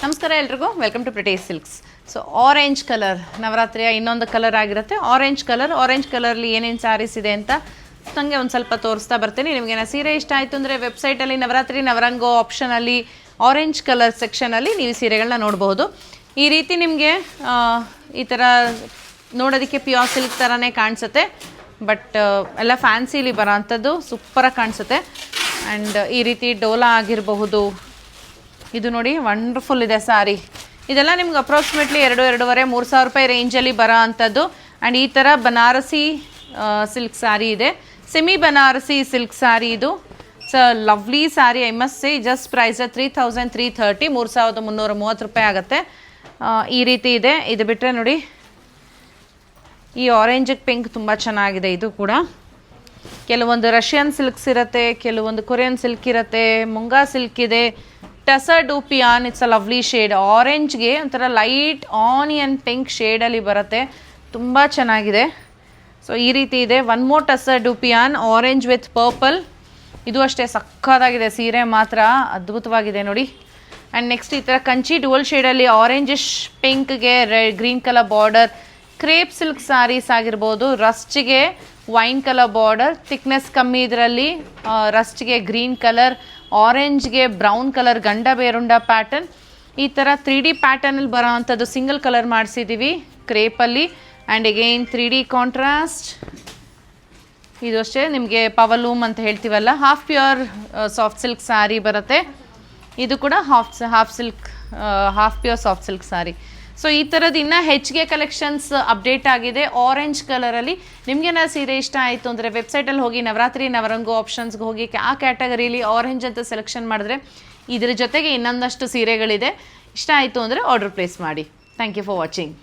ನಮಸ್ಕಾರ ಎಲ್ರಿಗೂ, welcome to Pretty Silks. So orange colour ನವರಾತ್ರಿಯ ಇನ್ನೊಂದು ಕಲರ್ ಆಗಿರುತ್ತೆ. ಆರೆಂಜ್ ಕಲರ್ಲಿ ಏನೇನು ಸ್ಯಾರೀಸ್ ಇದೆ ಅಂತ ನನಗೆ ಒಂದು ಸ್ವಲ್ಪ ತೋರಿಸ್ತಾ ಬರ್ತೀನಿ. ನಿಮಗೆ ಸೀರೆ ಇಷ್ಟ ಆಯಿತು ಅಂದರೆ ವೆಬ್ಸೈಟಲ್ಲಿ ನವರಾತ್ರಿ ನವರಂಗೋ ಆಪ್ಷನಲ್ಲಿ ಆರೆಂಜ್ ಕಲರ್ ಸೆಕ್ಷನಲ್ಲಿ ನೀವು ಸೀರೆಗಳನ್ನ ನೋಡಬಹುದು. ಈ ರೀತಿ ನಿಮಗೆ ಈ ಥರ ನೋಡೋದಕ್ಕೆ ಪ್ಯೂರ್ ಸಿಲ್ಕ್ ಥರನೇ ಕಾಣಿಸುತ್ತೆ, ಬಟ್ ಎಲ್ಲ ಫ್ಯಾನ್ಸಿಲಿ ಬರೋ ಅಂಥದ್ದು ಸೂಪರಾಗಿ ಕಾಣಿಸುತ್ತೆ. ಆ್ಯಂಡ್ ಈ ರೀತಿ ಡೋಲಾ ಆಗಿರಬಹುದು, ಇದು ನೋಡಿ ವಂಡರ್ಫುಲ್ ಇದೆ ಸ್ಯಾರಿ. ಇದೆಲ್ಲ ನಿಮ್ಗೆ ಅಪ್ರಾಕ್ಸಿಮೇಟ್ಲಿ 2-2.5-3 ಸಾವಿರ ರೂಪಾಯಿ ರೇಂಜಲ್ಲಿ ಬರೋ ಅಂಥದ್ದು. ಆ್ಯಂಡ್ ಈ ಥರ ಬನಾರಸಿ ಸಿಲ್ಕ್ ಸ್ಯಾರಿ ಇದೆ, ಸೆಮಿ ಬನಾರಸಿ ಸಿಲ್ಕ್ ಸ್ಯಾರಿ. ಇದು lovely sari, I must say. Just price 3330, 3330 ರೂಪಾಯಿ ಆಗುತ್ತೆ. ಈ ರೀತಿ ಇದೆ. ಇದು ಬಿಟ್ಟರೆ ನೋಡಿ ಈ ಆರೆಂಜಿಗೆ ಪಿಂಕ್ ತುಂಬ ಚೆನ್ನಾಗಿದೆ. ಇದು ಕೂಡ ಕೆಲವೊಂದು ರಷ್ಯನ್ ಸಿಲ್ಕ್ಸ್ ಇರುತ್ತೆ, ಕೆಲವೊಂದು ಕೊರಿಯನ್ ಸಿಲ್ಕ್ ಇರುತ್ತೆ, ಮುಂಗಾ ಸಿಲ್ಕ್ ಇದೆ, tussar dupion. It's a lovely shade. ಆರೆಂಜ್ಗೆ ಒಂಥರ ಲೈಟ್ ಆನಿಯನ್ ಪಿಂಕ್ ಶೇಡಲ್ಲಿ ಬರುತ್ತೆ, ತುಂಬ ಚೆನ್ನಾಗಿದೆ. ಸೊ ಈ ರೀತಿ ಇದೆ. One more tussar dupion orange with purple. ಇದು ಅಷ್ಟೇ ಸಕ್ಕತ್ತಾಗಿದೆ, ಸೀರೆ ಮಾತ್ರ ಅದ್ಭುತವಾಗಿದೆ ನೋಡಿ. ಆ್ಯಂಡ್ ನೆಕ್ಸ್ಟ್ ಈ ಥರ ಕಂಚಿ ಡುವಲ್ ಶೇಡಲ್ಲಿ ಆರೆಂಜಿಶ್ ಪಿಂಕ್ಗೆ green colour border. Crepe silk sarees ಆಗಿರ್ಬೋದು. ರಸ್ಟ್ಗೆ ವೈನ್ ಕಲರ್ ಬಾರ್ಡರ್, ಥಿಕ್ನೆಸ್ ಕಮ್ಮಿ ಇದರಲ್ಲಿ. ರಸ್ಟ್ಗೆ ಗ್ರೀನ್ ಕಲರ್, ಆರೆಂಜ್ಗೆ brown colour Ganda Berunda pattern. ಈ ಥರ 3D ಪ್ಯಾಟರ್ನಲ್ಲಿ ಬರೋ ಅಂಥದ್ದು ಸಿಂಗಲ್ ಕಲರ್ ಮಾಡಿಸಿದ್ದೀವಿ ಕ್ರೇಪಲ್ಲಿ. And again 3D contrast. ಇದು ಅಷ್ಟೇ ನಿಮಗೆ ಪವಲೂಮ್ ಅಂತ ಹೇಳ್ತೀವಲ್ಲ, half pure soft silk saree ಬರುತ್ತೆ. ಇದು ಕೂಡ half pure soft silk saree. So ಈ ಥರದ್ದು ಇನ್ನೂ ಹೆಚ್ಚಿಗೆ ಕಲೆಕ್ಷನ್ಸ್ ಅಪ್ಡೇಟ್ ಆಗಿದೆ ಆರೆಂಜ್ ಕಲರಲ್ಲಿ. ನಿಮಗೇನ ಸೀರೆ ಇಷ್ಟ ಆಯಿತು ಅಂದರೆ ವೆಬ್ಸೈಟಲ್ಲಿ ಹೋಗಿ ನವರಾತ್ರಿ ನವರಂಗೋ ಆಪ್ಷನ್ಸ್ಗೆ ಹೋಗಿ ಆ ಕ್ಯಾಟಗರಿಲಿ ಆರೆಂಜ್ ಅಂತ ಸೆಲೆಕ್ಷನ್ ಮಾಡಿದ್ರೆ ಇದ್ರ ಜೊತೆಗೆ ಇನ್ನೊಂದಷ್ಟು ಸೀರೆಗಳಿದೆ. ಇಷ್ಟ ಆಯಿತು ಅಂದರೆ ಆರ್ಡರ್ ಪ್ಲೇಸ್ ಮಾಡಿ. Thank you for watching.